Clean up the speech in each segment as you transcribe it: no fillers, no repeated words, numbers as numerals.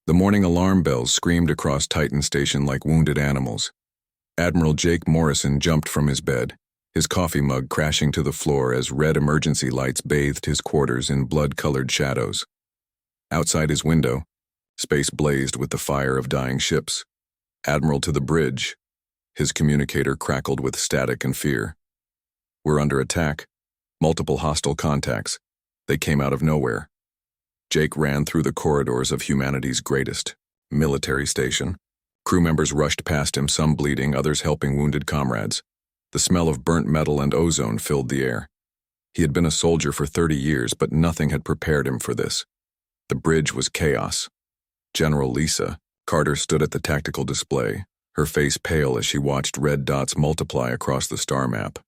The morning alarm bells screamed across Titan Station like wounded animals. Admiral Jake Morrison jumped from his bed, his coffee mug crashing to the floor as red emergency lights bathed his quarters in blood-colored shadows. Outside his window, space blazed with the fire of dying ships. Admiral to the bridge. His communicator crackled with static and fear. We're under attack. Multiple hostile contacts. They came out of nowhere. Jake ran through the corridors of humanity's greatest military station. Crew members rushed past him, some bleeding, others helping wounded comrades. The smell of burnt metal and ozone filled the air. He had been a soldier for 30 years, but nothing had prepared him for this. The bridge was chaos. General Lisa Carter stood at the tactical display, her face pale as she watched red dots multiply across the star map.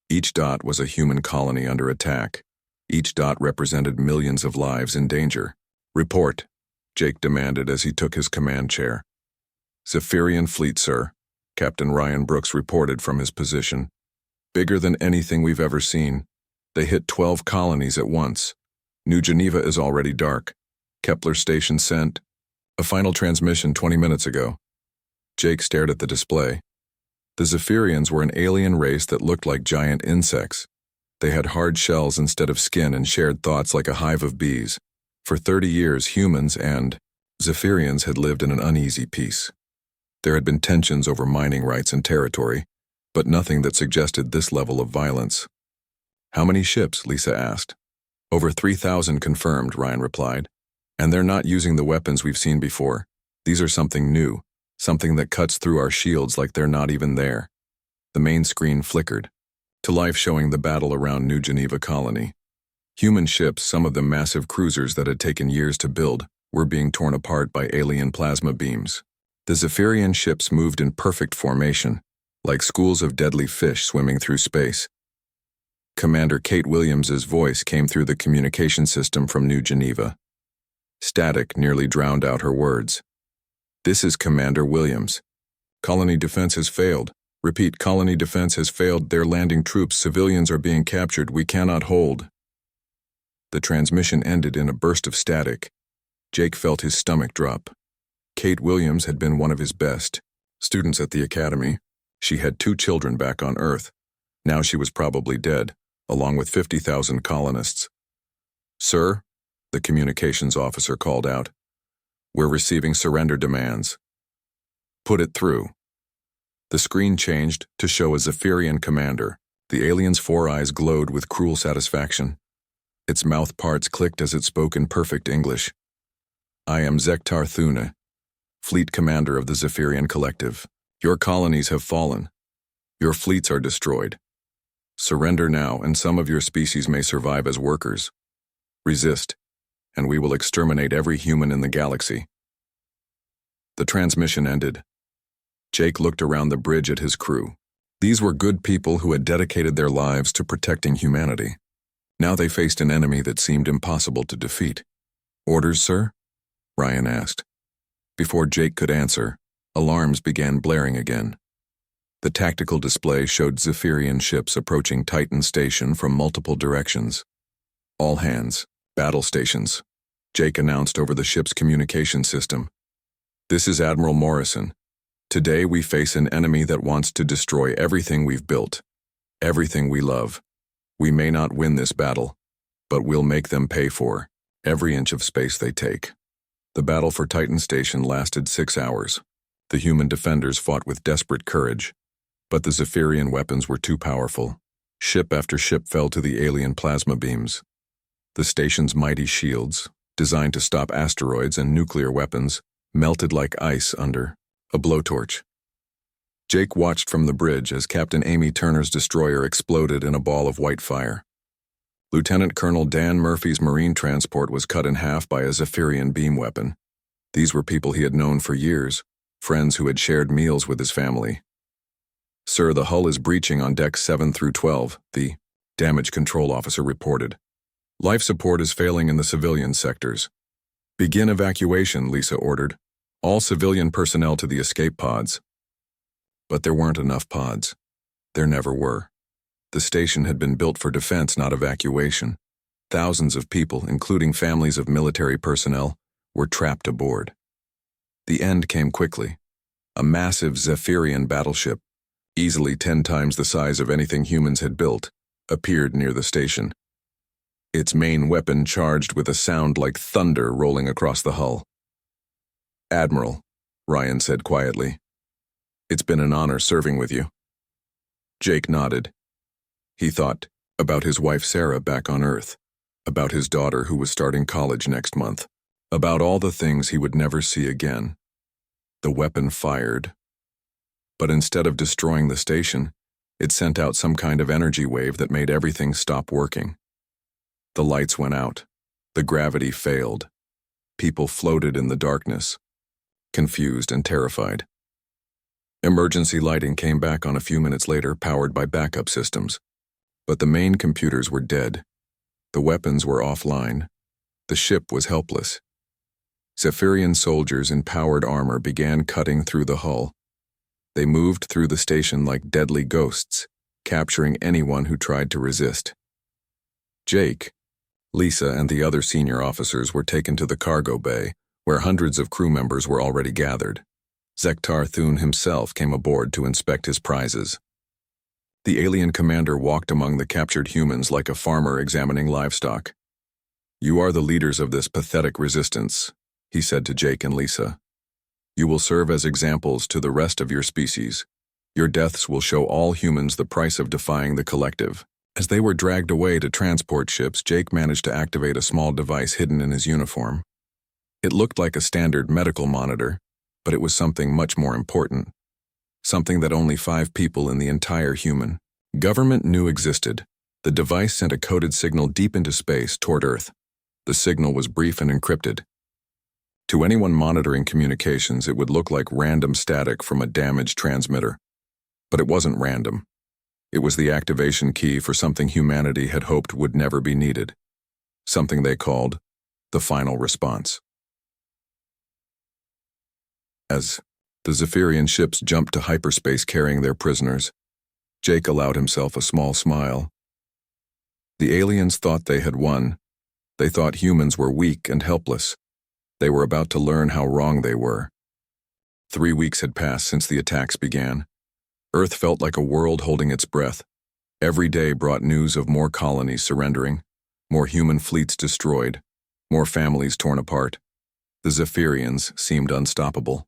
Each dot was a human colony under attack. Each dot represented millions of lives in danger. "Report," Jake demanded as he took his command chair. "Zephyrian fleet, sir," Captain Ryan Brooks reported from his position. "Bigger than anything we've ever seen. They hit 12 colonies at once. New Geneva is already dark. Kepler station sent a final transmission 20 minutes ago." Jake stared at the display. The Zephyrians were an alien race that looked like giant insects. They had hard shells instead of skin and shared thoughts like a hive of bees. For 30 years, humans and Zephyrians had lived in an uneasy peace. There had been tensions over mining rights and territory, but nothing that suggested this level of violence. "How many ships?" Lisa asked. "Over 3,000 confirmed," Ryan replied. "And they're not using the weapons we've seen before. These are something new, something that cuts through our shields like they're not even there." The main screen flickered to life, showing the battle around New Geneva colony. Human ships, some of them massive cruisers that had taken years to build, were being torn apart by alien plasma beams. The Zephyrian ships moved in perfect formation, like schools of deadly fish swimming through space. Commander Kate Williams's voice came through the communication system from New Geneva. Static nearly drowned out her words. "This is Commander Williams. Colony defense has failed. Repeat, colony defense has failed. They're landing troops. Civilians are being captured. We cannot hold." The transmission ended in a burst of static. Jake felt his stomach drop. Kate Williams had been one of his best students at the academy. She had 2 children back on Earth. Now she was probably dead, along with 50,000 colonists. "Sir," the communications officer called out, "we're receiving surrender demands." "Put it through." The screen changed to show a Zephyrian commander. The alien's 4 eyes glowed with cruel satisfaction. Its mouth parts clicked as it spoke in perfect English. "I am Zektar Thuna, fleet commander of the Zephyrian Collective. Your colonies have fallen. Your fleets are destroyed. Surrender now, and some of your species may survive as workers. Resist, and we will exterminate every human in the galaxy." The transmission ended. Jake looked around the bridge at his crew. These were good people who had dedicated their lives to protecting humanity. Now they faced an enemy that seemed impossible to defeat. "Orders, sir?" Ryan asked. Before Jake could answer, alarms began blaring again. The tactical display showed Zephyrian ships approaching Titan Station from multiple directions. "All hands, battle stations," Jake announced over the ship's communication system. "This is Admiral Morrison. Today we face an enemy that wants to destroy everything we've built, everything we love. We may not win this battle, but we'll make them pay for every inch of space they take." The battle for Titan Station lasted 6 hours. The human defenders fought with desperate courage, but the Zephyrian weapons were too powerful. Ship after ship fell to the alien plasma beams. The station's mighty shields, designed to stop asteroids and nuclear weapons, melted like ice under a blowtorch. Jake watched from the bridge as Captain Amy Turner's destroyer exploded in a ball of white fire. Lieutenant Colonel Dan Murphy's marine transport was cut in half by a Zephyrian beam weapon. These were people he had known for years, friends who had shared meals with his family. "Sir, the hull is breaching on decks 7 through 12, the damage control officer reported. Life support is failing in the civilian sectors." "Begin evacuation," Lisa ordered. "All civilian personnel to the escape pods." But there weren't enough pods. There never were. The station had been built for defense, not evacuation. Thousands of people, including families of military personnel, were trapped aboard. The end came quickly. A massive Zephyrian battleship, easily 10 times the size of anything humans had built, appeared near the station. Its main weapon charged with a sound like thunder rolling across the hull. "Admiral," Ryan said quietly, "it's been an honor serving with you." Jake nodded. He thought about his wife Sarah back on Earth, about his daughter who was starting college next month, about all the things he would never see again. The weapon fired. But instead of destroying the station, it sent out some kind of energy wave that made everything stop working. The lights went out. The gravity failed. People floated in the darkness, confused and terrified. Emergency lighting came back on a few minutes later, powered by backup systems. But the main computers were dead. The weapons were offline. The ship was helpless. Zephyrian soldiers in powered armor began cutting through the hull. They moved through the station like deadly ghosts, capturing anyone who tried to resist. Jake, Lisa, and the other senior officers were taken to the cargo bay, where hundreds of crew members were already gathered. Zektar Thune himself came aboard to inspect his prizes. The alien commander walked among the captured humans like a farmer examining livestock. "You are the leaders of this pathetic resistance," he said to Jake and Lisa. "You will serve as examples to the rest of your species. Your deaths will show all humans the price of defying the collective." As they were dragged away to transport ships, Jake managed to activate a small device hidden in his uniform. It looked like a standard medical monitor, but it was something much more important. Something that only 5 people in the entire human government knew existed. The device sent a coded signal deep into space toward Earth. The signal was brief and encrypted. To anyone monitoring communications, it would look like random static from a damaged transmitter. But it wasn't random. It was the activation key for something humanity had hoped would never be needed. Something they called the final response. As the Zephyrian ships jumped to hyperspace carrying their prisoners, Jake allowed himself a small smile. The aliens thought they had won. They thought humans were weak and helpless. They were about to learn how wrong they were. 3 weeks had passed since the attacks began. Earth felt like a world holding its breath. Every day brought news of more colonies surrendering, more human fleets destroyed, more families torn apart. The Zephyrians seemed unstoppable.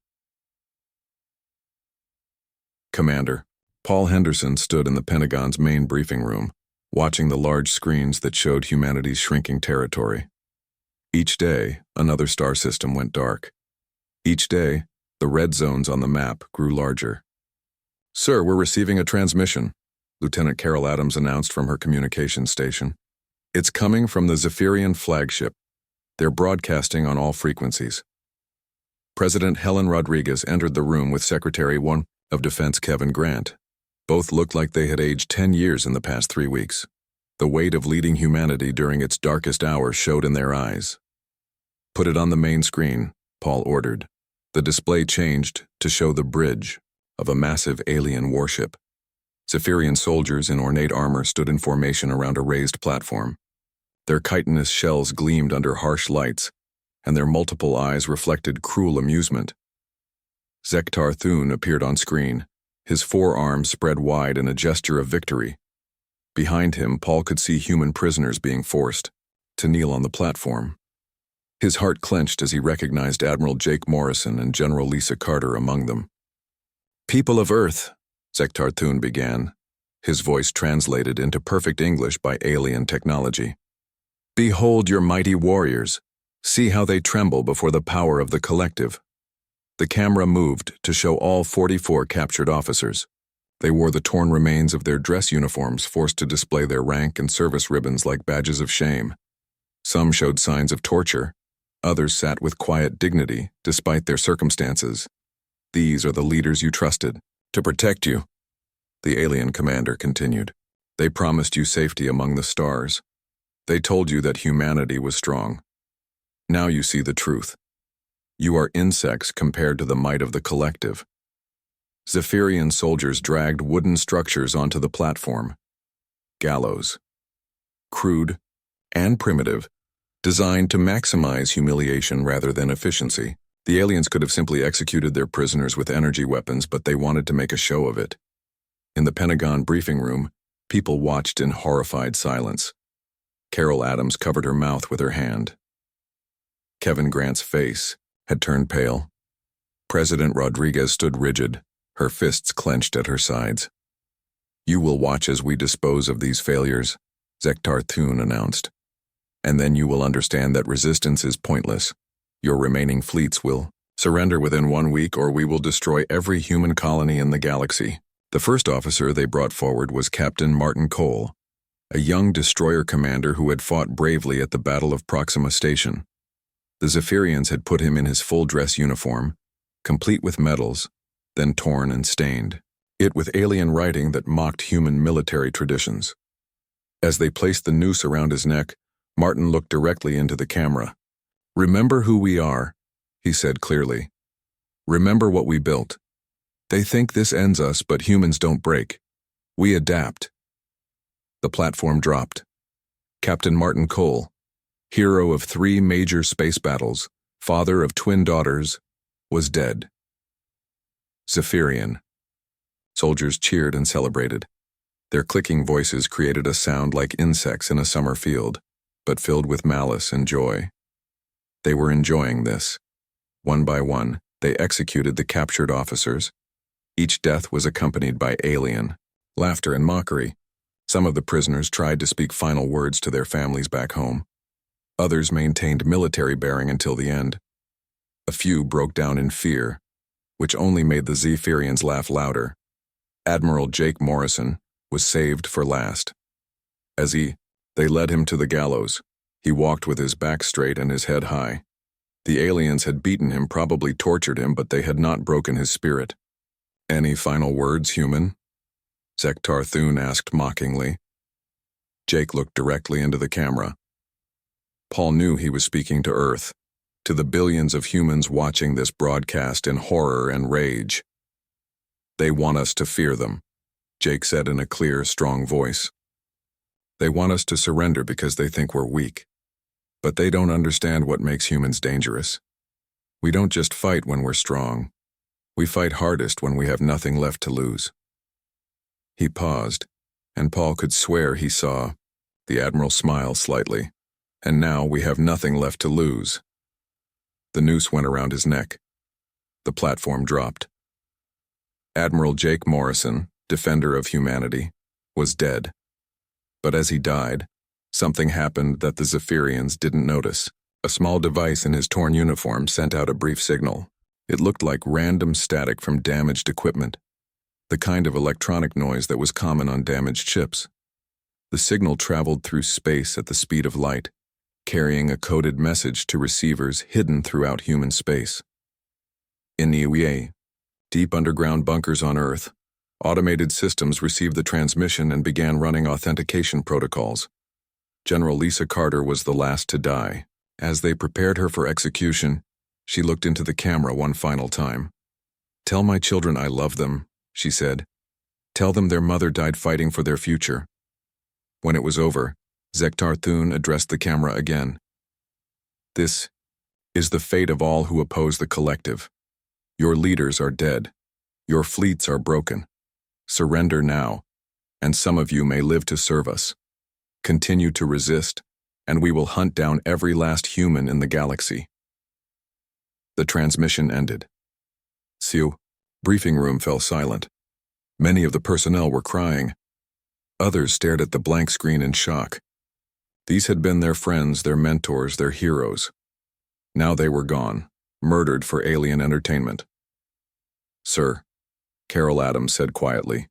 Commander Paul Henderson stood in the Pentagon's main briefing room, watching the large screens that showed humanity's shrinking territory. Each day, another star system went dark. Each day, the red zones on the map grew larger. "Sir, we're receiving a transmission," Lieutenant Carol Adams announced from her communications station. "It's coming from the Zephyrian flagship. They're broadcasting on all frequencies." President Helen Rodriguez entered the room with Secretary I of Defense Kevin Grant. Both looked like they had aged 10 years in the past 3 weeks. The weight of leading humanity during its darkest hour showed in their eyes. "Put it on the main screen," Paul ordered. The display changed to show the bridge of a massive alien warship. Zephyrian soldiers in ornate armor stood in formation around a raised platform. Their chitinous shells gleamed under harsh lights, and their multiple eyes reflected cruel amusement. Zektar Thune appeared on screen, his forearms spread wide in a gesture of victory. Behind him, Paul could see human prisoners being forced to kneel on the platform. His heart clenched as he recognized Admiral Jake Morrison and General Lisa Carter among them. "People of Earth," Zektar Thune began, his voice translated into perfect English by alien technology. "Behold your mighty warriors. See how they tremble before the power of the collective." The camera moved to show all 44 captured officers. They wore the torn remains of their dress uniforms, forced to display their rank and service ribbons like badges of shame. Some showed signs of torture. Others sat with quiet dignity, despite their circumstances. "These are the leaders you trusted to protect you," the alien commander continued. "They promised you safety among the stars. They told you that humanity was strong. Now you see the truth. You are insects compared to the might of the collective." Zephyrian soldiers dragged wooden structures onto the platform. Gallows. Crude and primitive, designed to maximize humiliation rather than efficiency. The aliens could have simply executed their prisoners with energy weapons, but they wanted to make a show of it. In the Pentagon briefing room, people watched in horrified silence. Carol Adams covered her mouth with her hand. Kevin Grant's face had turned pale. President Rodriguez stood rigid, her fists clenched at her sides. "You will watch as we dispose of these failures," Zektar Thun announced. "And then you will understand that resistance is pointless. Your remaining fleets will surrender within 1 week, or we will destroy every human colony in the galaxy." The first officer they brought forward was Captain Martin Cole, a young destroyer commander who had fought bravely at the Battle of Proxima Station. The Zephyrians had put him in his full-dress uniform, complete with medals, then torn and stained, it with alien writing that mocked human military traditions. As they placed the noose around his neck, Martin looked directly into the camera. "Remember who we are," he said clearly. "Remember what we built. They think this ends us, but humans don't break. We adapt." The platform dropped. Captain Martin Cole, hero of 3 major space battles, father of twin daughters, was dead. Zephyrian. Soldiers cheered and celebrated. Their clicking voices created a sound like insects in a summer field, but filled with malice and joy. They were enjoying this. One by one, they executed the captured officers. Each death was accompanied by alien laughter and mockery. Some of the prisoners tried to speak final words to their families back home. Others maintained military bearing until the end. A few broke down in fear, which only made the Zephyrians laugh louder. Admiral Jake Morrison was saved for last. As they led him to the gallows, he walked with his back straight and his head high. The aliens had beaten him, probably tortured him, but they had not broken his spirit. "Any final words, human?" Zektar Thun asked mockingly. Jake looked directly into the camera. Paul knew he was speaking to Earth, to the billions of humans watching this broadcast in horror and rage. "They want us to fear them," Jake said in a clear, strong voice. "They want us to surrender because they think we're weak. But they don't understand what makes humans dangerous. We don't just fight when we're strong. We fight hardest when we have nothing left to lose." He paused, and Paul could swear he saw the Admiral smile slightly. "And now we have nothing left to lose." The noose went around his neck. The platform dropped. Admiral Jake Morrison, defender of humanity, was dead. But as he died, something happened that the Zephyrians didn't notice. A small device in his torn uniform sent out a brief signal. It looked like random static from damaged equipment, the kind of electronic noise that was common on damaged ships. The signal traveled through space at the speed of light, carrying a coded message to receivers hidden throughout human space. In the deep underground bunkers on Earth, automated systems received the transmission and began running authentication protocols. General Lisa Carter was the last to die. As they prepared her for execution, she looked into the camera one final time. "Tell my children I love them," she said. "Tell them their mother died fighting for their future." When it was over, Zektar Thun addressed the camera again. "This is the fate of all who oppose the collective. Your leaders are dead. Your fleets are broken. Surrender now, and some of you may live to serve us. Continue to resist, and we will hunt down every last human in the galaxy." The transmission ended. The briefing room fell silent. Many of the personnel were crying. Others stared at the blank screen in shock. These had been their friends, their mentors, their heroes. Now they were gone, murdered for alien entertainment. "Sir," Carol Adams said quietly,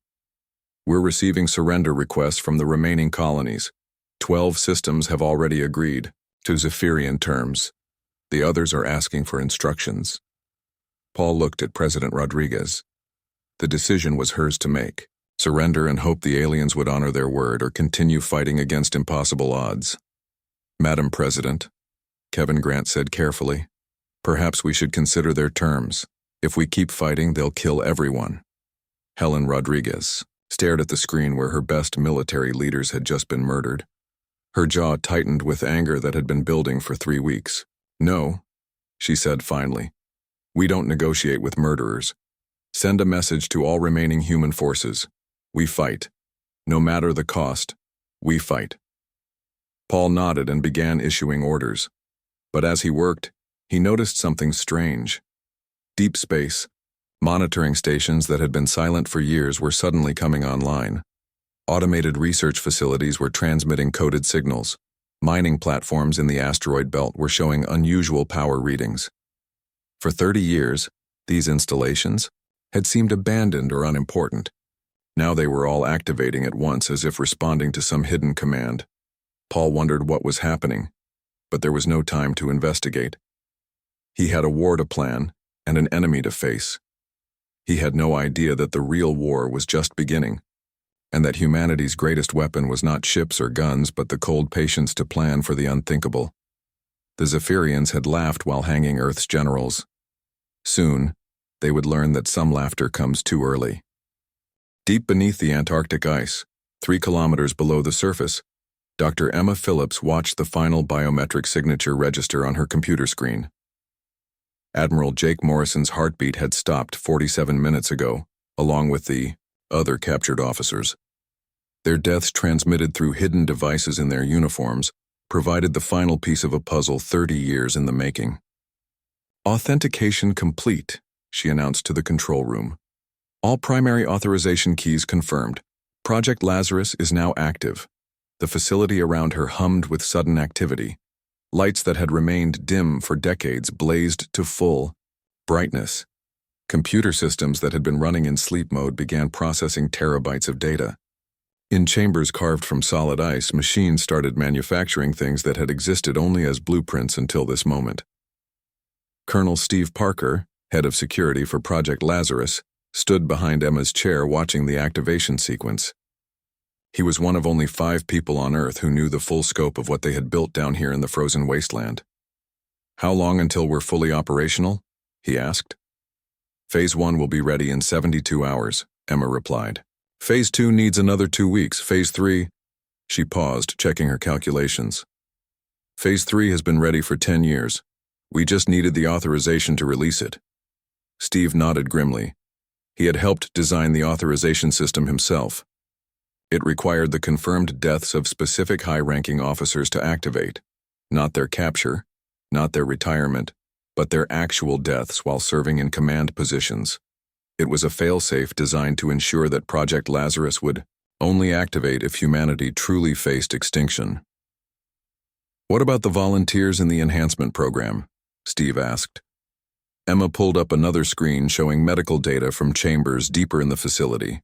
"we're receiving surrender requests from the remaining colonies. 12 systems have already agreed to Zephyrian terms. The others are asking for instructions." Paul looked at President Rodriguez. The decision was hers to make. Surrender and hope the aliens would honor their word, or continue fighting against impossible odds. "Madam President," Kevin Grant said carefully, "perhaps we should consider their terms. If we keep fighting, they'll kill everyone." Helen Rodriguez stared at the screen where her best military leaders had just been murdered. Her jaw tightened with anger that had been building for 3 weeks. "No," she said finally. We don't negotiate with murderers. Send a message to all remaining human forces. We fight. No matter the cost, we fight. Paul nodded and began issuing orders. But as he worked, he noticed something strange. Deep space, monitoring stations that had been silent for years were suddenly coming online. Automated research facilities were transmitting coded signals. Mining platforms in the asteroid belt were showing unusual power readings. For 30 years, these installations had seemed abandoned or unimportant. Now they were all activating at once as if responding to some hidden command. Paul wondered what was happening, but there was no time to investigate. He had a war to plan and an enemy to face. He had no idea that the real war was just beginning, and that humanity's greatest weapon was not ships or guns but the cold patience to plan for the unthinkable. The Zephyrians had laughed while hanging Earth's generals. Soon, they would learn that some laughter comes too early. Deep beneath the Antarctic ice, 3 kilometers below the surface, Dr. Emma Phillips watched the final biometric signature register on her computer screen. Admiral Jake Morrison's heartbeat had stopped 47 minutes ago, along with the other captured officers. Their deaths, transmitted through hidden devices in their uniforms, provided the final piece of a puzzle 30 years in the making. "Authentication complete," she announced to the control room. "All primary authorization keys confirmed. Project Lazarus is now active." The facility around her hummed with sudden activity. Lights that had remained dim for decades blazed to full brightness. Computer systems that had been running in sleep mode began processing terabytes of data. In chambers carved from solid ice, machines started manufacturing things that had existed only as blueprints until this moment. Colonel Steve Parker, head of security for Project Lazarus, stood behind Emma's chair watching the activation sequence. He was one of only 5 people on Earth who knew the full scope of what they had built down here in the frozen wasteland. "How long until we're fully operational?" he asked. "Phase 1 will be ready in 72 hours, Emma replied. "Phase 2 needs another 2 weeks. Phase 3... She paused, checking her calculations. "Phase 3 has been ready for 10 years. We just needed the authorization to release it." Steve nodded grimly. He had helped design the authorization system himself. It required the confirmed deaths of specific high-ranking officers to activate. Not their capture, not their retirement, but their actual deaths while serving in command positions. It was a failsafe designed to ensure that Project Lazarus would only activate if humanity truly faced extinction. "What about the volunteers in the enhancement program?" Steve asked. Emma pulled up another screen showing medical data from chambers deeper in the facility.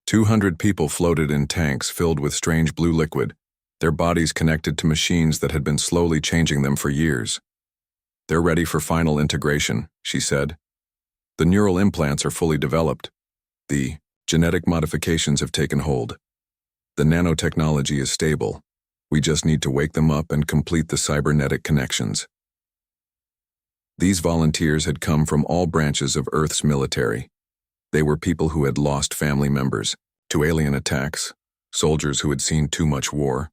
200 people floated in tanks filled with strange blue liquid, their bodies connected to machines that had been slowly changing them for years. "They're ready for final integration," she said. "The neural implants are fully developed. The genetic modifications have taken hold. The nanotechnology is stable. We just need to wake them up and complete the cybernetic connections." These volunteers had come from all branches of Earth's military. They were people who had lost family members to alien attacks, soldiers who had seen too much war,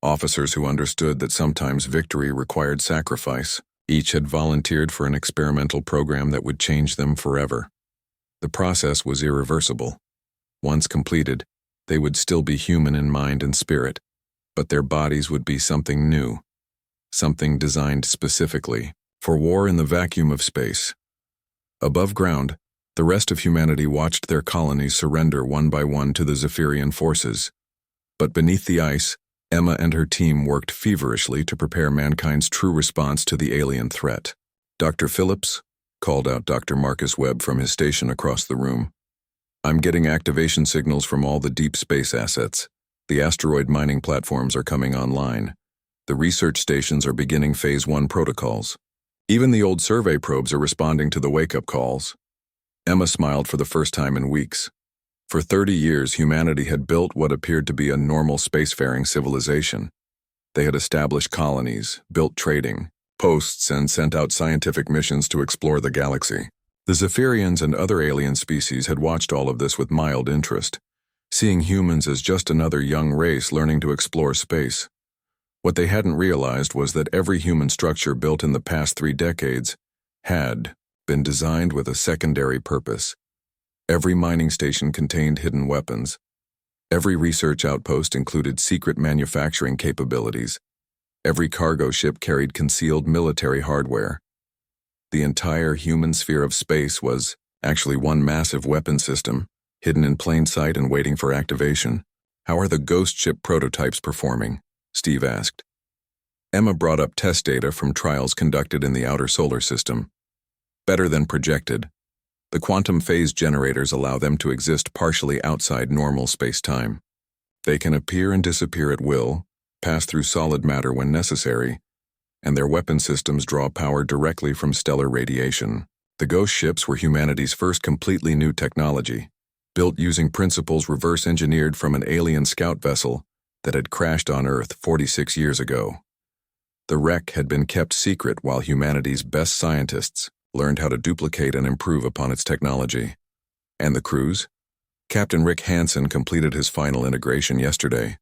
officers who understood that sometimes victory required sacrifice. Each had volunteered for an experimental program that would change them forever. The process was irreversible. Once completed, they would still be human in mind and spirit, but their bodies would be something new, something designed specifically for war in the vacuum of space. Above ground, the rest of humanity watched their colonies surrender one by one to the Zephyrian forces. But beneath the ice, Emma and her team worked feverishly to prepare mankind's true response to the alien threat. "Dr. Phillips," called out Dr. Marcus Webb from his station across the room. "I'm getting activation signals from all the deep space assets. The asteroid mining platforms are coming online. The research stations are beginning Phase 1 protocols. Even the old survey probes are responding to the wake-up calls." Emma smiled for the first time in weeks. For 30 years, humanity had built what appeared to be a normal spacefaring civilization. They had established colonies, built trading posts, and sent out scientific missions to explore the galaxy. The Zephyrians and other alien species had watched all of this with mild interest, seeing humans as just another young race learning to explore space. What they hadn't realized was that every human structure built in the past 3 decades had, been designed with a secondary purpose. Every mining station contained hidden weapons. Every research outpost included secret manufacturing capabilities. Every cargo ship carried concealed military hardware. The entire human sphere of space was actually one massive weapon system, hidden in plain sight and waiting for activation. "How are the ghost ship prototypes performing?" Steve asked. Emma brought up test data from trials conducted in the outer solar system. "Better than projected. The quantum phase generators allow them to exist partially outside normal space-time. They can appear and disappear at will, pass through solid matter when necessary, and their weapon systems draw power directly from stellar radiation." The ghost ships were humanity's first completely new technology, built using principles reverse-engineered from an alien scout vessel that had crashed on Earth 46 years ago. The wreck had been kept secret while humanity's best scientists learned how to duplicate and improve upon its technology. "And the crews?" "Captain Rick Hansen completed his final integration yesterday,"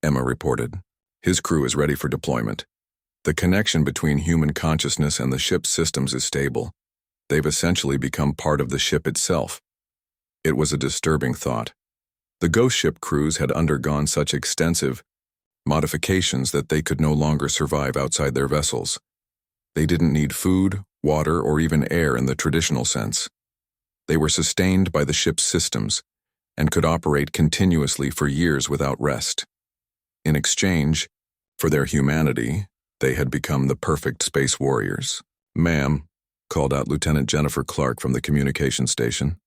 Emma reported. "His crew is ready for deployment. The connection between human consciousness and the ship's systems is stable. They've essentially become part of the ship itself." It was a disturbing thought. The ghost ship crews had undergone such extensive modifications that they could no longer survive outside their vessels. They didn't need food, water, or even air in the traditional sense. They were sustained by the ship's systems and could operate continuously for years without rest. In exchange for their humanity, they had become the perfect space warriors. "Ma'am," called out Lieutenant Jennifer Clark from the communication station,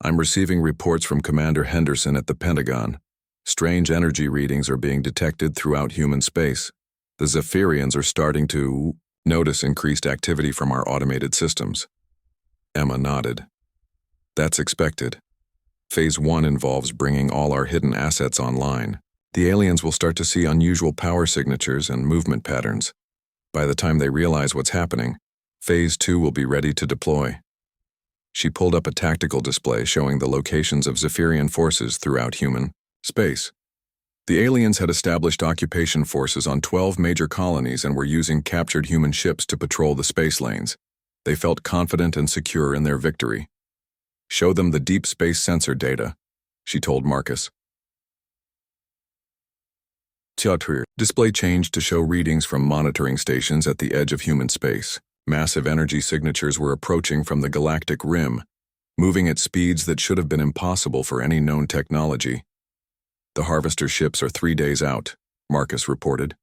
"I'm receiving reports from Commander Henderson at the Pentagon. Strange energy readings are being detected throughout human space. The Zephyrians are starting to notice increased activity from our automated systems." Emma nodded. "That's expected. Phase 1 involves bringing all our hidden assets online. The aliens will start to see unusual power signatures and movement patterns. By the time they realize what's happening, Phase 2 will be ready to deploy." She pulled up a tactical display showing the locations of Zephyrian forces throughout human space. The aliens had established occupation forces on 12 major colonies and were using captured human ships to patrol the space lanes. They felt confident and secure in their victory. "Show them the deep space sensor data," she told Marcus. Display changed to show readings from monitoring stations at the edge of human space. Massive energy signatures were approaching from the galactic rim, moving at speeds that should have been impossible for any known technology. "The harvester ships are 3 days out," Marcus reported.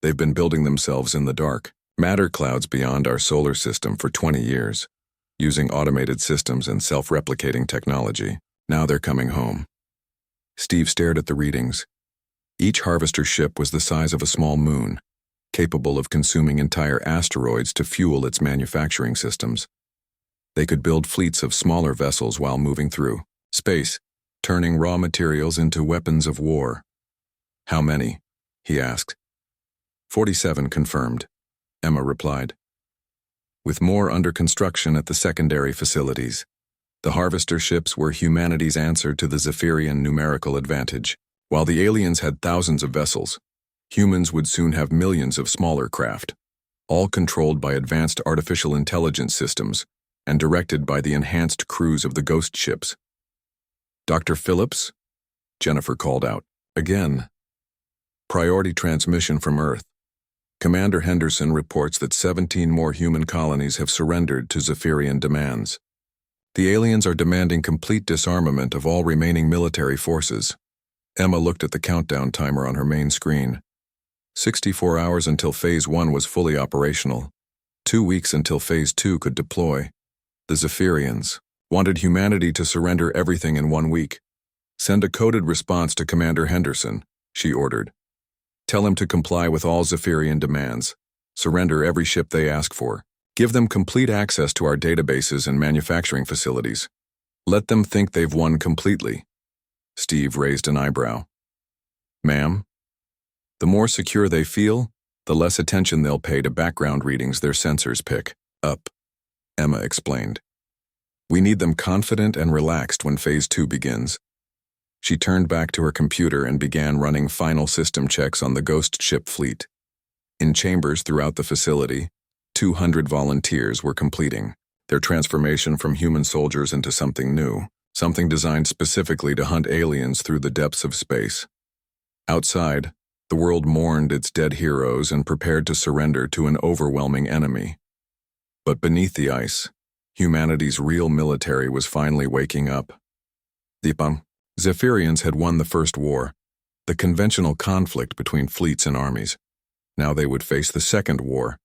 "They've been building themselves in the dark, matter clouds beyond our solar system for 20 years, using automated systems and self-replicating technology. Now they're coming home." Steve stared at the readings. Each harvester ship was the size of a small moon, capable of consuming entire asteroids to fuel its manufacturing systems. They could build fleets of smaller vessels while moving through space, turning raw materials into weapons of war. "How many?" he asked. 47 confirmed, Emma replied. With more under construction at the secondary facilities, the harvester ships were humanity's answer to the Zephyrian numerical advantage. While the aliens had thousands of vessels, humans would soon have millions of smaller craft, all controlled by advanced artificial intelligence systems and directed by the enhanced crews of the ghost ships. "Dr. Phillips?" Jennifer called out. "Again. Priority transmission from Earth. Commander Henderson reports that 17 more human colonies have surrendered to Zephyrian demands. The aliens are demanding complete disarmament of all remaining military forces." Emma looked at the countdown timer on her main screen. 64 hours until Phase 1 was fully operational. 2 weeks until Phase 2 could deploy. The Zephyrians wanted humanity to surrender everything in 1 week. "Send a coded response to Commander Henderson," she ordered. "Tell him to comply with all Zephyrian demands. Surrender every ship they ask for. Give them complete access to our databases and manufacturing facilities. Let them think they've won completely." Steve raised an eyebrow. "Ma'am? The more secure they feel, the less attention they'll pay to background readings their sensors pick up," Emma explained. "We need them confident and relaxed when Phase 2 begins." She turned back to her computer and began running final system checks on the ghost ship fleet. In chambers throughout the facility, 200 volunteers were completing their transformation from human soldiers into something new, something designed specifically to hunt aliens through the depths of space. Outside, the world mourned its dead heroes and prepared to surrender to an overwhelming enemy. But beneath the ice, humanity's real military was finally waking up. The Zephyrians had won the first war, the conventional conflict between fleets and armies. Now they would face the second war,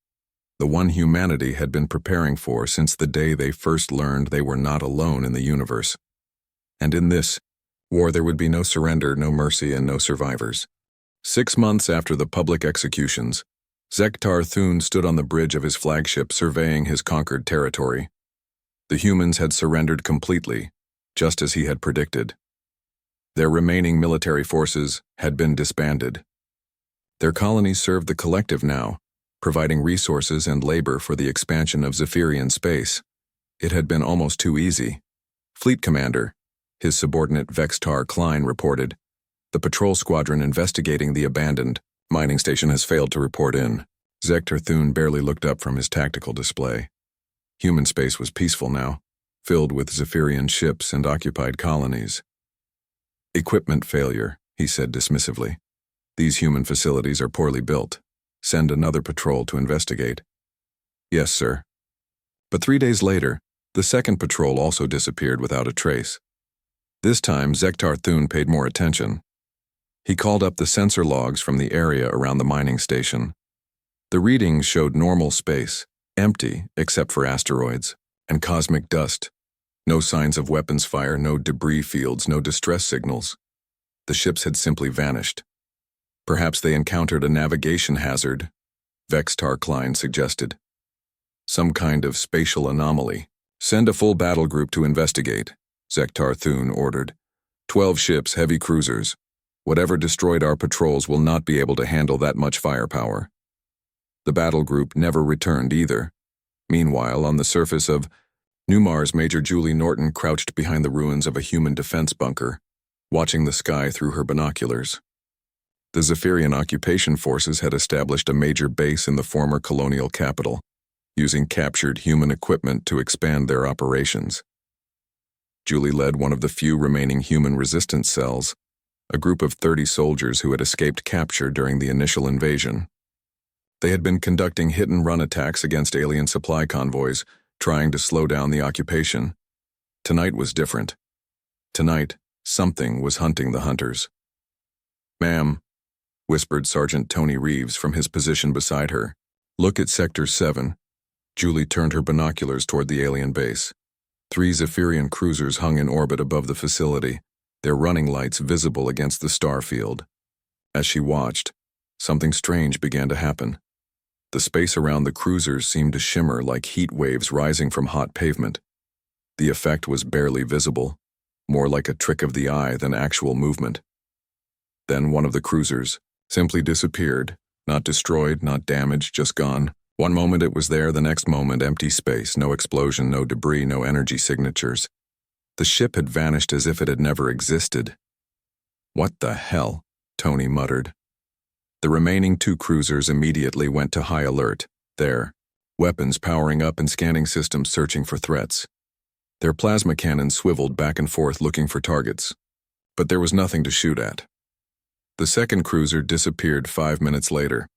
the one humanity had been preparing for since the day they first learned they were not alone in the universe. And in this war there would be no surrender, no mercy, and no survivors. 6 months after the public executions, Zektar Thun stood on the bridge of his flagship surveying his conquered territory. The humans had surrendered completely, just as he had predicted. Their remaining military forces had been disbanded. Their colonies served the collective now, providing resources and labor for the expansion of Zephyrian space. It had been almost too easy. Fleet Commander, his subordinate Vextar Klein, reported, "The patrol squadron investigating the abandoned mining station has failed to report in." Zektar Thun barely looked up from his tactical display. Human space was peaceful now, filled with Zephyrian ships and occupied colonies. "Equipment failure," he said dismissively. "These human facilities are poorly built. Send another patrol to investigate." "Yes, sir." But 3 days later, the second patrol also disappeared without a trace. This time, Zektar Thun paid more attention. He called up the sensor logs from the area around the mining station. The readings showed normal space, empty except for asteroids, and cosmic dust. No signs of weapons fire, no debris fields, no distress signals. The ships had simply vanished. Perhaps they encountered a navigation hazard, Vextar Klein suggested. Some kind of spatial anomaly. "Send a full battle group to investigate," Zektar Thun ordered. 12 ships, heavy cruisers. Whatever destroyed our patrols will not be able to handle that much firepower. The battle group never returned either. Meanwhile, on the surface of New Mars, Major Julie Norton crouched behind the ruins of a human defense bunker, watching the sky through her binoculars. The Zephyrian occupation forces had established a major base in the former colonial capital, using captured human equipment to expand their operations. Julie led one of the few remaining human resistance cells, a group of 30 soldiers who had escaped capture during the initial invasion. They had been conducting hit-and-run attacks against alien supply convoys, trying to slow down the occupation. Tonight was different. Tonight, something was hunting the hunters. "Ma'am," whispered Sergeant Tony Reeves from his position beside her. "Look at Sector 7. Julie turned her binoculars toward the alien base. 3 Zephyrian cruisers hung in orbit above the facility, their running lights visible against the star field. As she watched, something strange began to happen. The space around the cruisers seemed to shimmer like heat waves rising from hot pavement. The effect was barely visible, more like a trick of the eye than actual movement. Then one of the cruisers simply disappeared, not destroyed, not damaged, just gone. One moment it was there, the next moment empty space, no explosion, no debris, no energy signatures. The ship had vanished as if it had never existed. "What the hell?" Tony muttered. The remaining 2 cruisers immediately went to high alert, their weapons powering up and scanning systems searching for threats. Their plasma cannons swiveled back and forth looking for targets, but there was nothing to shoot at. The second cruiser disappeared 5 minutes later.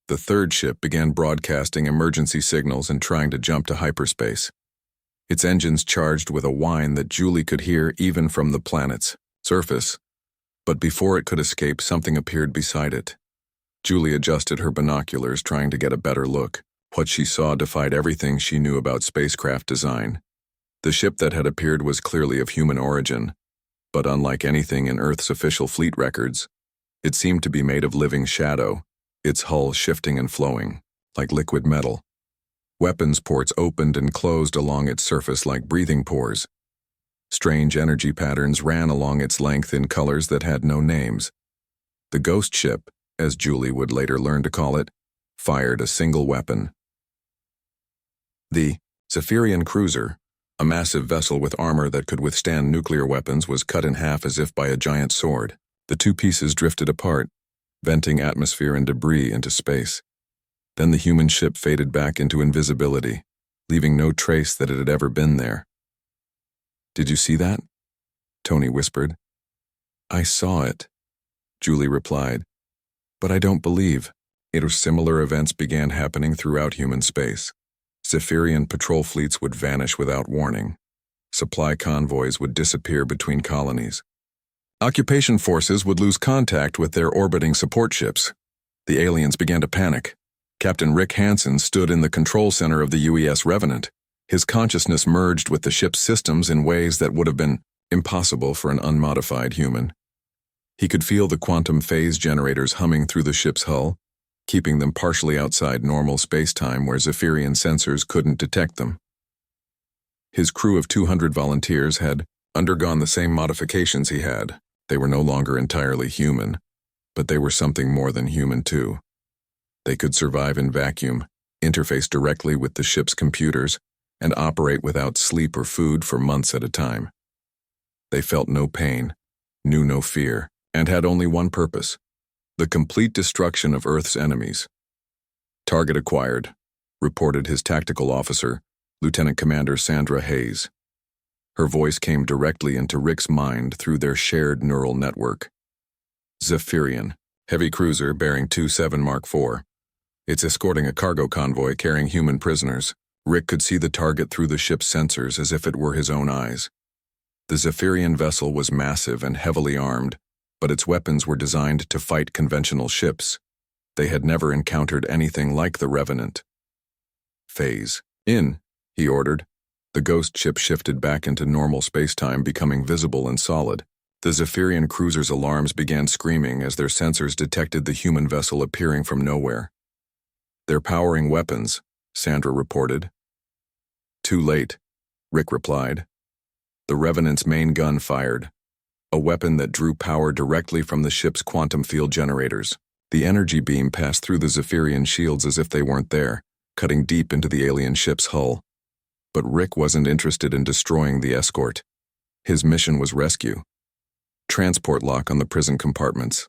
The third ship began broadcasting emergency signals and trying to jump to hyperspace. Its engines charged with a whine that Julie could hear even from the planet's surface. But before it could escape, something appeared beside it. Julie adjusted her binoculars, trying to get a better look. What she saw defied everything she knew about spacecraft design. The ship that had appeared was clearly of human origin, but unlike anything in Earth's official fleet records, it seemed to be made of living shadow, its hull shifting and flowing, like liquid metal. Weapons ports opened and closed along its surface like breathing pores. Strange energy patterns ran along its length in colors that had no names. The ghost ship, as Julie would later learn to call it, fired a single weapon. The Zephyrian cruiser, a massive vessel with armor that could withstand nuclear weapons, was cut in half as if by a giant sword. The 2 pieces drifted apart, venting atmosphere and debris into space. Then the human ship faded back into invisibility, leaving no trace that it had ever been there. "Did you see that?" Tony whispered. "I saw it," Julie replied, "but I don't believe." Similar events began happening throughout human space. Zephyrian patrol fleets would vanish without warning. Supply convoys would disappear between colonies. Occupation forces would lose contact with their orbiting support ships. The aliens began to panic. Captain Rick Hansen stood in the control center of the UES Revenant. His consciousness merged with the ship's systems in ways that would have been impossible for an unmodified human. He could feel the quantum phase generators humming through the ship's hull, keeping them partially outside normal space-time where Zephyrian sensors couldn't detect them. His crew of 200 volunteers had undergone the same modifications he had. They were no longer entirely human, but they were something more than human too. They could survive in vacuum, interface directly with the ship's computers, and operate without sleep or food for months at a time. They felt no pain, knew no fear, and had only one purpose: the complete destruction of Earth's enemies. "Target acquired," reported his tactical officer, Lieutenant Commander Sandra Hayes. Her voice came directly into Rick's mind through their shared neural network. "Zephyrian, heavy cruiser bearing 27 Mark IV. It's escorting a cargo convoy carrying human prisoners." Rick could see the target through the ship's sensors as if it were his own eyes. The Zephyrian vessel was massive and heavily armed, but its weapons were designed to fight conventional ships. They had never encountered anything like the Revenant. "Phase in," he ordered. The ghost ship shifted back into normal space-time, becoming visible and solid. The Zephyrian cruiser's alarms began screaming as their sensors detected the human vessel appearing from nowhere. "They're powering weapons," Sandra reported. "Too late," Rick replied. The Revenant's main gun fired, a weapon that drew power directly from the ship's quantum field generators. The energy beam passed through the Zephyrian shields as if they weren't there, cutting deep into the alien ship's hull. But Rick wasn't interested in destroying the escort. His mission was rescue. "Transport lock on the prison compartments,"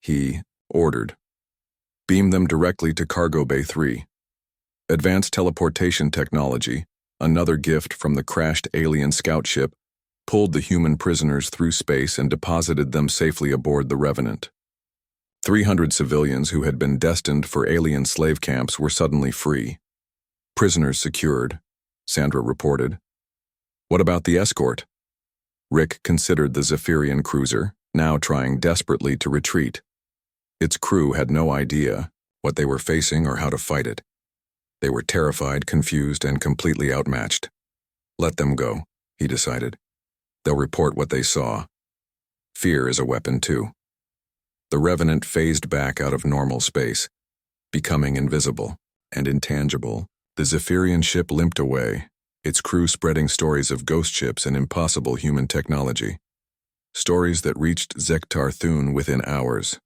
he ordered. "Beam them directly to Cargo Bay 3. Advanced teleportation technology, another gift from the crashed alien scout ship, pulled the human prisoners through space and deposited them safely aboard the Revenant. 300 civilians who had been destined for alien slave camps were suddenly free. "Prisoners secured," Sandra reported. "What about the escort?" Rick considered the Zephyrian cruiser, now trying desperately to retreat. Its crew had no idea what they were facing or how to fight it. They were terrified, confused, and completely outmatched. "Let them go," he decided. "They'll report what they saw." Fear is a weapon, too. The Revenant phased back out of normal space, becoming invisible and intangible. The Zephyrian ship limped away, its crew spreading stories of ghost ships and impossible human technology. Stories that reached Zektar Thun within hours.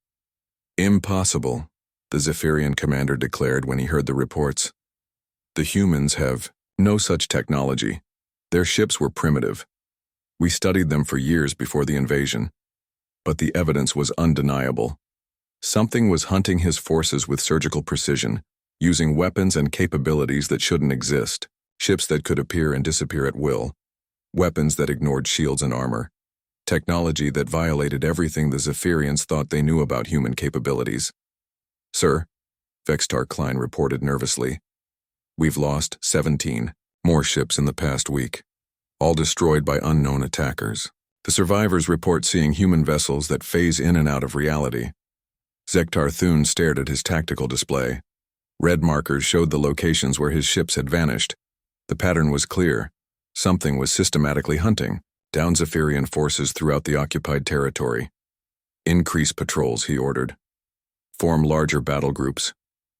"Impossible," the Zephyrian commander declared when he heard the reports. "The humans have no such technology. Their ships were primitive. We studied them for years before the invasion. But the evidence was undeniable. Something was hunting his forces with surgical precision, using weapons and capabilities that shouldn't exist, ships that could appear and disappear at will, weapons that ignored shields and armor, technology that violated everything the Zephyrians thought they knew about human capabilities." "Sir," Vextar Klein reported nervously, "we've lost 17 more ships in the past week, all destroyed by unknown attackers. The survivors report seeing human vessels that phase in and out of reality." Zektar Thun stared at his tactical display. Red markers showed the locations where his ships had vanished. The pattern was clear. Something was systematically hunting down Zephyrian forces throughout the occupied territory. "Increase patrols," he ordered. "Form larger battle groups.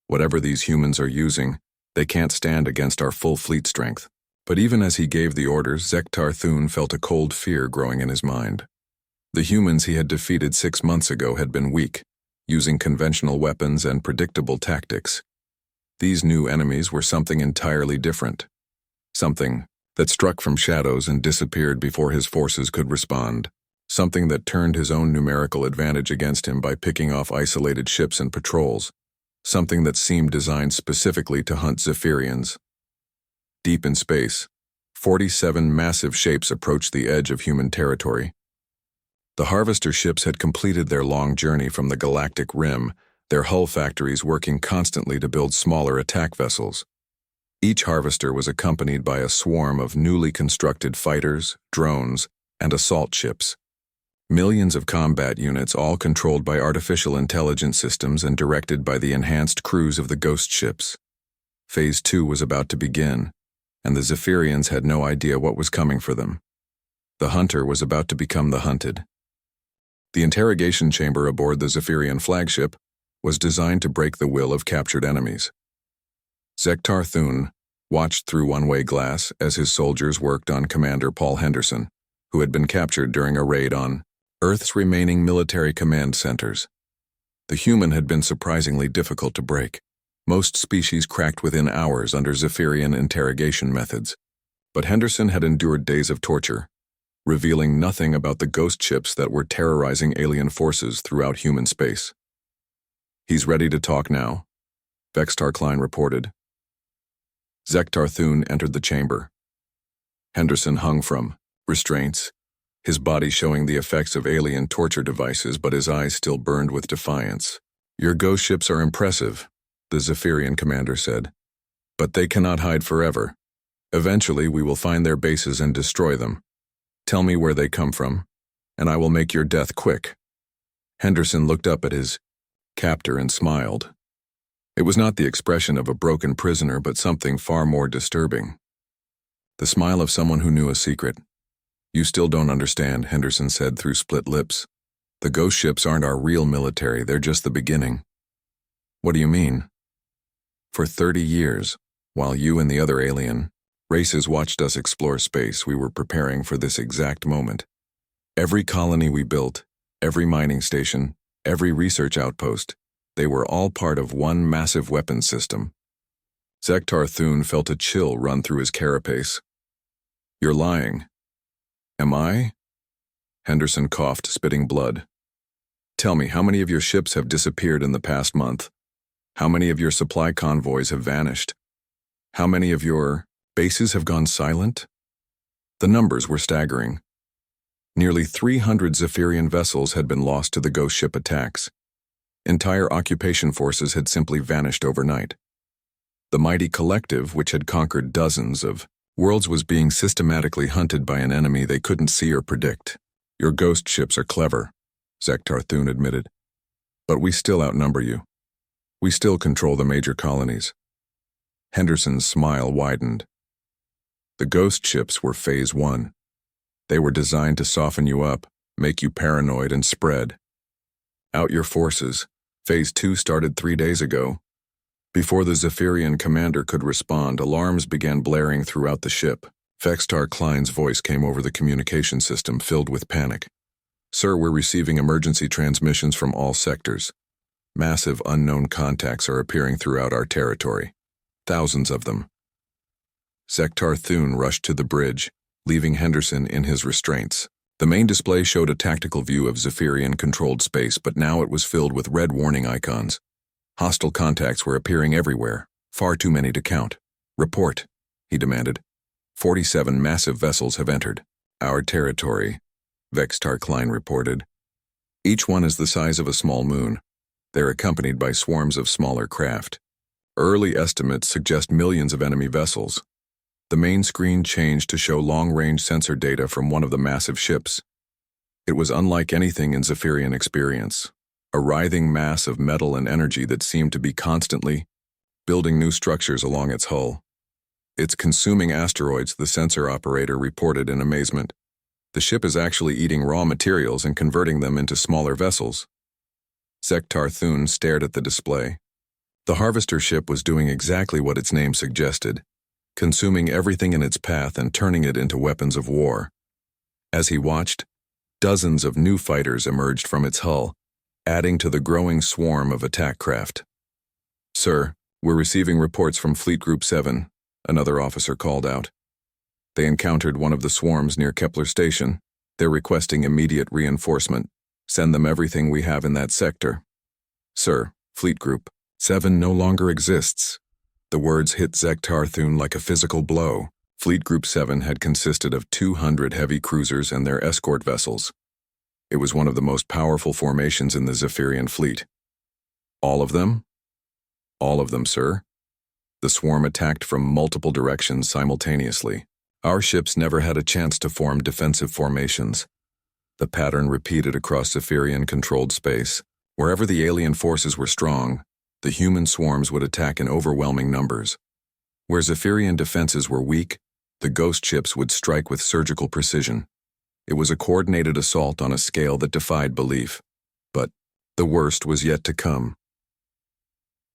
Whatever these humans are using, they can't stand against our full fleet strength." But even as he gave the orders, Zektar Thun felt a cold fear growing in his mind. The humans he had defeated 6 months ago had been weak, using conventional weapons and predictable tactics. These new enemies were something entirely different. Something that struck from shadows and disappeared before his forces could respond. Something that turned his own numerical advantage against him by picking off isolated ships and patrols. Something that seemed designed specifically to hunt Zephyrians. Deep in space, 47 massive shapes approached the edge of human territory. The harvester ships had completed their long journey from the galactic rim, their hull factories working constantly to build smaller attack vessels. Each harvester was accompanied by a swarm of newly constructed fighters, drones, and assault ships. Millions of combat units, all controlled by artificial intelligence systems and directed by the enhanced crews of the ghost ships. Phase 2 was about to begin, and the Zephyrians had no idea what was coming for them. The hunter was about to become the hunted. The interrogation chamber aboard the Zephyrian flagship was designed to break the will of captured enemies. Zektar Thune watched through one-way glass as his soldiers worked on Commander Paul Henderson, who had been captured during a raid on Earth's remaining military command centers. The human had been surprisingly difficult to break. Most species cracked within hours under Zephyrian interrogation methods, but Henderson had endured days of torture, revealing nothing about the ghost ships that were terrorizing alien forces throughout human space. "He's ready to talk now," Vextar Klein reported. Zektar Thune entered the chamber. Henderson hung from restraints, his body showing the effects of alien torture devices, but his eyes still burned with defiance. "Your ghost ships are impressive," the Zephyrian commander said, "but they cannot hide forever. Eventually we will find their bases and destroy them. Tell me where they come from, and I will make your death quick." Henderson looked up at his captor and smiled. It was not the expression of a broken prisoner, but something far more disturbing. The smile of someone who knew a secret. "You still don't understand," Henderson said through split lips. "The ghost ships aren't our real military, they're just the beginning." "What do you mean?" "For 30 years, while you and the other alien races watched us explore space, we were preparing for this exact moment. Every colony we built, every mining station, every research outpost, they were all part of one massive weapons system." Zektar Thune felt a chill run through his carapace. "You're lying." "Am I?" Henderson coughed, spitting blood. "Tell me, how many of your ships have disappeared in the past month? How many of your supply convoys have vanished? How many of your bases have gone silent?" The numbers were staggering. Nearly 300 Zephyrian vessels had been lost to the ghost ship attacks. Entire occupation forces had simply vanished overnight. The mighty collective, which had conquered dozens of worlds, was being systematically hunted by an enemy they couldn't see or predict. "Your ghost ships are clever," Zektar Thune admitted, "but we still outnumber you. We still control the major colonies." Henderson's smile widened. The ghost ships were Phase 1. They were designed to soften you up, make you paranoid, and spread out your forces. Phase 2 started 3 days ago. Before the Zephyrian commander could respond, alarms began blaring throughout the ship. Vextar Klein's voice came over the communication system, filled with panic. "Sir, we're receiving emergency transmissions from all sectors. Massive unknown contacts are appearing throughout our territory. Thousands of them." Zektar Thune rushed to the bridge, leaving Henderson in his restraints. The main display showed a tactical view of Zephyrian-controlled space, but now it was filled with red warning icons. Hostile contacts were appearing everywhere, far too many to count. "Report," he demanded. 47 massive vessels have entered our territory," Vextar Klein reported. "Each one is the size of a small moon. They're accompanied by swarms of smaller craft. Early estimates suggest millions of enemy vessels." The main screen changed to show long-range sensor data from one of the massive ships. It was unlike anything in Zephyrian experience, a writhing mass of metal and energy that seemed to be constantly building new structures along its hull. "It's consuming asteroids," the sensor operator reported in amazement. "The ship is actually eating raw materials and converting them into smaller vessels." Zektar Thune stared at the display. The harvester ship was doing exactly what its name suggested, consuming everything in its path and turning it into weapons of war. As he watched, dozens of new fighters emerged from its hull, adding to the growing swarm of attack craft. "Sir, we're receiving reports from Fleet Group 7, another officer called out. "They encountered one of the swarms near Kepler Station. They're requesting immediate reinforcement. Send them everything we have in that sector." "Sir, Fleet Group 7 no longer exists. The words hit Zektar Thun like a physical blow. Fleet Group 7 had consisted of 200 heavy cruisers and their escort vessels. It was one of the most powerful formations in the Zephyrian fleet. All of them? All of them, sir. The swarm attacked from multiple directions simultaneously. Our ships never had a chance to form defensive formations. The pattern repeated across Zephyrian-controlled space. Wherever the alien forces were strong, the human swarms would attack in overwhelming numbers. Where Zephyrian defenses were weak, the ghost ships would strike with surgical precision. It was a coordinated assault on a scale that defied belief. But the worst was yet to come.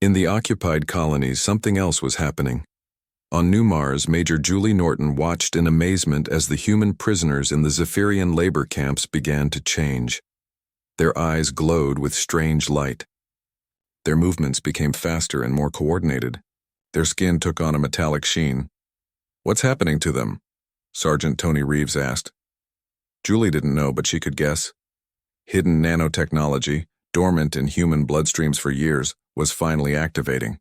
In the occupied colonies, something else was happening. On New Mars, Major Julie Norton watched in amazement as the human prisoners in the Zephyrian labor camps began to change. Their eyes glowed with strange light. Their movements became faster and more coordinated. Their skin took on a metallic sheen. "What's happening to them?" Sergeant Tony Reeves asked. Julie didn't know, but she could guess. Hidden nanotechnology, dormant in human bloodstreams for years, was finally activating.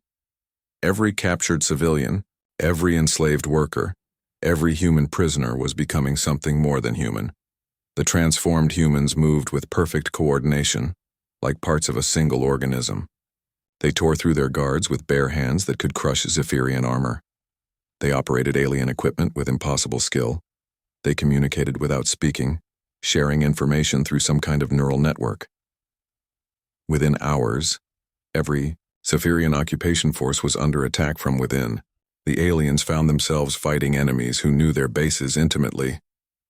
Every captured civilian, every enslaved worker, every human prisoner was becoming something more than human. The transformed humans moved with perfect coordination, like parts of a single organism. They tore through their guards with bare hands that could crush Zephyrian armor. They operated alien equipment with impossible skill. They communicated without speaking, sharing information through some kind of neural network. Within hours, every Zephyrian occupation force was under attack from within. The aliens found themselves fighting enemies who knew their bases intimately,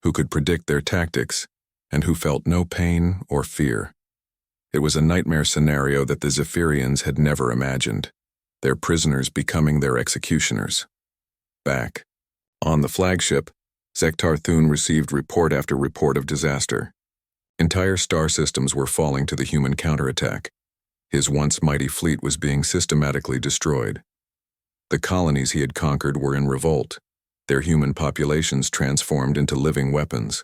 who could predict their tactics, and who felt no pain or fear. It was a nightmare scenario that the Zephyrians had never imagined, their prisoners becoming their executioners. Back on the flagship, Zektar Thun received report after report of disaster. Entire star systems were falling to the human counterattack. His once mighty fleet was being systematically destroyed. The colonies he had conquered were in revolt, their human populations transformed into living weapons.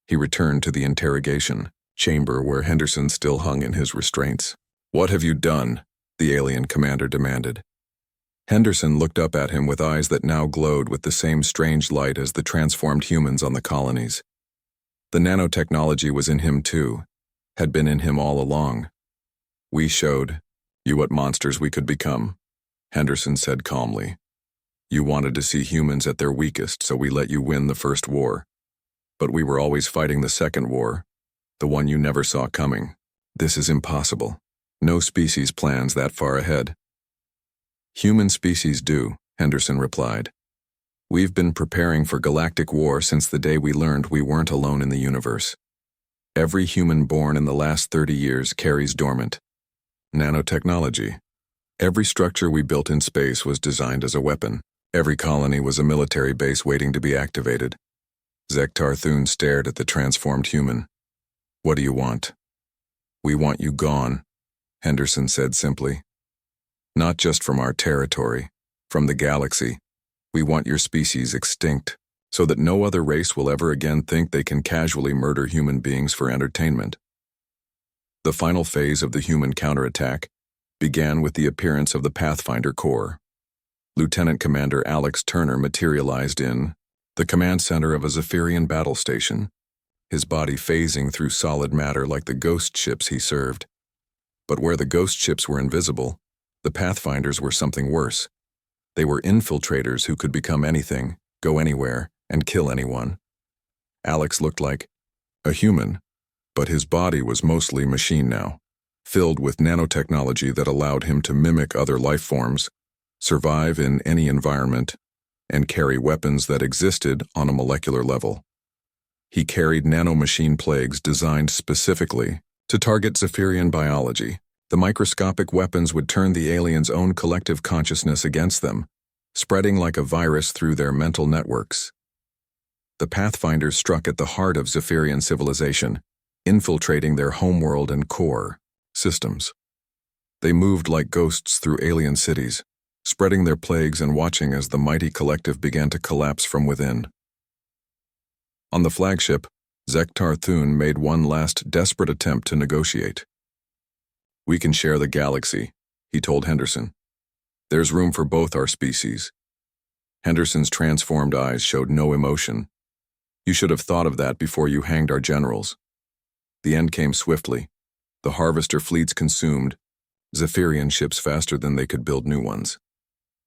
He returned to the interrogation chamber where Henderson still hung in his restraints. "What have you done?" the alien commander demanded. Henderson looked up at him with eyes that now glowed with the same strange light as the transformed humans on the colonies. The nanotechnology was in him too, had been in him all along. "We showed you what monsters we could become," Henderson said calmly. "You wanted to see humans at their weakest, so we let you win the first war. But we were always fighting the second war, the one you never saw coming. This is impossible. No species plans that far ahead." "Human species do," Henderson replied. "We've been preparing for Galactic War since the day we learned we weren't alone in the universe. Every human born in the last 30 years carries dormant nanotechnology. Every structure we built in space was designed as a weapon. Every colony was a military base waiting to be activated." Zektar Thun stared at the transformed human. "What do you want?" "We want you gone," Henderson said simply. "Not just from our territory, from the galaxy. We want your species extinct, so that no other race will ever again think they can casually murder human beings for entertainment." The final phase of the human counterattack began with the appearance of the Pathfinder Corps. Lieutenant Commander Alex Turner materialized in the command center of a Zephyrian battle station, his body phasing through solid matter like the ghost ships he served. But where the ghost ships were invisible, the Pathfinders were something worse. They were infiltrators who could become anything, go anywhere, and kill anyone. Alex looked like a human, but his body was mostly machine now, filled with nanotechnology that allowed him to mimic other life forms, survive in any environment, and carry weapons that existed on a molecular level. He carried nanomachine plagues designed specifically to target Zephyrian biology. The microscopic weapons would turn the aliens' own collective consciousness against them, spreading like a virus through their mental networks. The Pathfinders struck at the heart of Zephyrian civilization, infiltrating their homeworld and core systems. They moved like ghosts through alien cities, spreading their plagues and watching as the mighty collective began to collapse from within. On the flagship, Zektar Thun made one last desperate attempt to negotiate. "We can share the galaxy," he told Henderson. There's room for both our species. Henderson's transformed eyes showed no emotion. You should have thought of that before you hanged our generals. The end came swiftly. The harvester fleets consumed, Zephyrian ships faster than they could build new ones.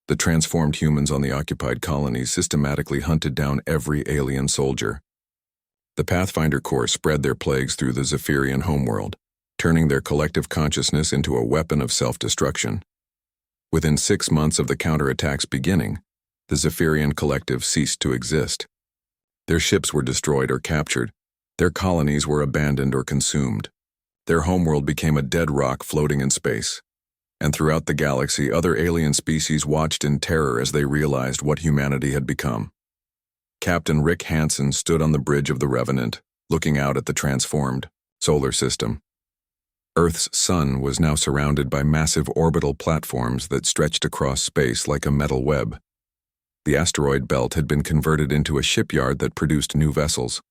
The transformed humans on the occupied colonies systematically hunted down every alien soldier. The Pathfinder Corps spread their plagues through the Zephyrian homeworld, turning their collective consciousness into a weapon of self-destruction. Within 6 months of the counterattacks beginning, the Zephyrian collective ceased to exist. Their ships were destroyed or captured. Their colonies were abandoned or consumed. Their homeworld became a dead rock floating in space. And throughout the galaxy, other alien species watched in terror as they realized what humanity had become. Captain Rick Hansen stood on the bridge of the Revenant, looking out at the transformed solar system. Earth's sun was now surrounded by massive orbital platforms that stretched across space like a metal web. The asteroid belt had been converted into a shipyard that produced new vessels.